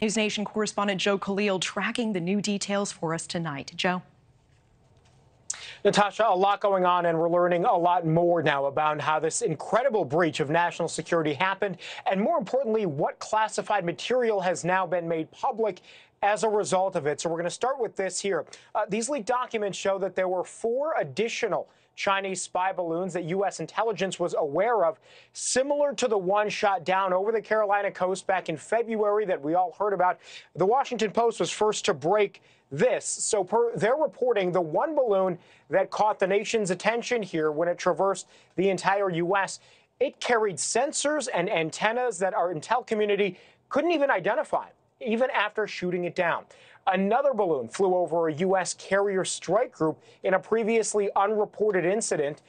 NewsNation correspondent Joe Khalil tracking the new details for us tonight. Joe. Natasha, a lot going on, and we're learning a lot more now about how this incredible breach of national security happened, and more importantly, what classified material has now been made public as a result of it. So we're going to start with this here. These leaked documents show that there were 4 additional Chinese spy balloons that U.S. intelligence was aware of, similar to the one shot down over the Carolina coast back in February that we all heard about. The Washington Post was first to break this. So per their reporting, the one balloon that caught the nation's attention here when it traversed the entire U.S., it carried sensors and antennas that our intel community couldn't even identify, even after shooting it down. Another balloon flew over a U.S. carrier strike group in a previously unreported incident.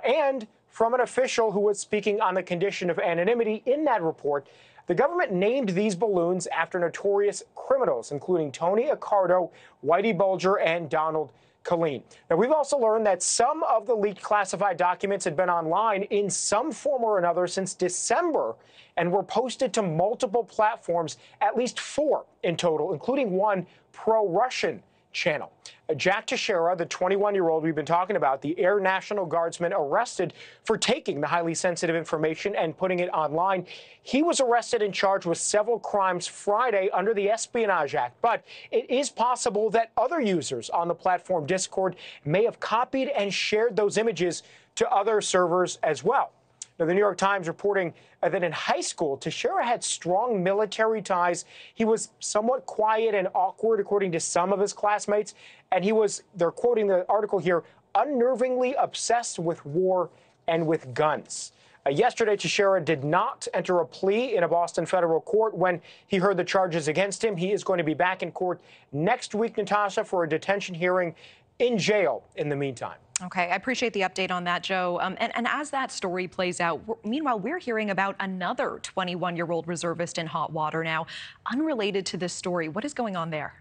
And from an official who was speaking on the condition of anonymity in that report, the government named these balloons after notorious criminals, including Tony Accardo, Whitey Bulger, and Donald Colleen. Now, we've also learned that some of the leaked classified documents had been online in some form or another since December and were posted to multiple platforms, at least 4 in total, including one pro-Russian channel. Jack Teixeira, the 21-year-old we've been talking about, the Air National Guardsman arrested for taking the highly sensitive information and putting it online. He was arrested and charged with several crimes Friday under the Espionage Act. But it is possible that other users on the platform Discord may have copied and shared those images to other servers as well. Now, the New York Times reporting that in high school, Teixeira had strong military ties. He was somewhat quiet and awkward, according to some of his classmates. And he was, they're quoting the article here, unnervingly obsessed with war and with guns. Yesterday, Teixeira did not enter a plea in a Boston federal court when he heard the charges against him. He is going to be back in court next week, Natasha, for a detention hearing in jail in the meantime. Okay, I appreciate the update on that, Joe. And as that story plays out, meanwhile, we're hearing about another 21-year-old reservist in hot water now, unrelated to this story. What is going on there?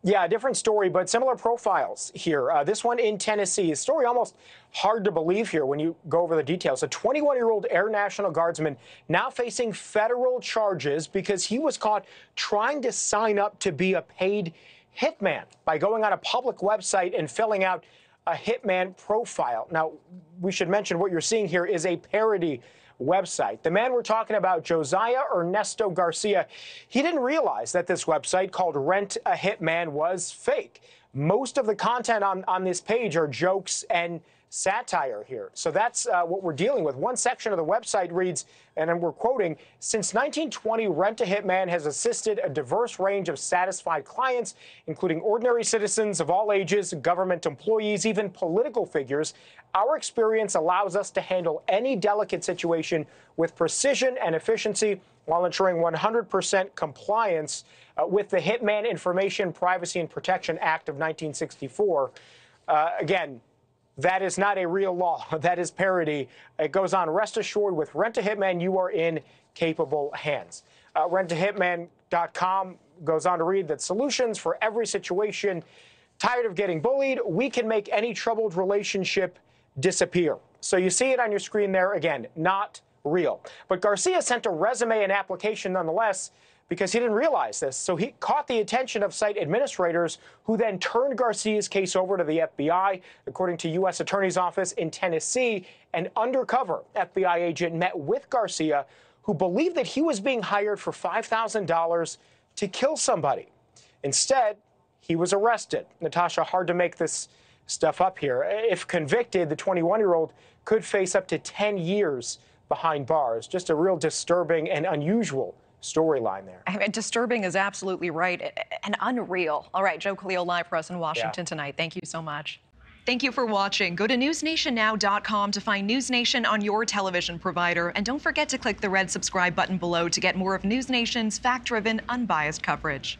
Yeah, a different story, but similar profiles here. This one in Tennessee. A story almost hard to believe here when you go over the details. A 21-year-old Air National Guardsman now facing federal charges because he was caught trying to sign up to be a paid hitman by going on a public website and filling out a hitman profile. Now, we should mention what you're seeing here is a parody website. The man we're talking about, Josiah Ernesto Garcia, he didn't realize that this website called Rent a Hitman was fake. Most of the content on this page are jokes and satire here. So that's what we're dealing with. One section of the website reads, and we're quoting, "Since 1920, Rent a Hitman has assisted a diverse range of satisfied clients, including ordinary citizens of all ages, government employees, even political figures. Our experience allows us to handle any delicate situation with precision and efficiency while ensuring 100% compliance with the Hitman Information Privacy and Protection Act of 1964. Again, that is not a real law. That is parody. It goes on, rest assured, with Rent a Hitman, you are in capable hands. Rentahitman.com goes on to read that solutions for every situation. Tired of getting bullied? We can make any troubled relationship disappear. So you see it on your screen there. Again, not real. But Garcia sent a resume and application nonetheless because he didn't realize this. So he caught the attention of site administrators who then turned Garcia's case over to the FBI. According to U.S. Attorney's Office in Tennessee, an undercover FBI agent met with Garcia who believed that he was being hired for $5,000 to kill somebody. Instead, he was arrested. Natasha, hard to make this stuff up here. If convicted, the 21-year-old could face up to 10 years behind bars. Just a real disturbing and unusual storyline there. I mean, disturbing is absolutely right, and unreal. All right, Joe Khalil live for us in Washington tonight. Thank you so much. Thank you for watching. Go to newsnationnow.com to find News Nation on your television provider. And don't forget to click the red subscribe button below to get more of News Nation's fact-driven, unbiased coverage.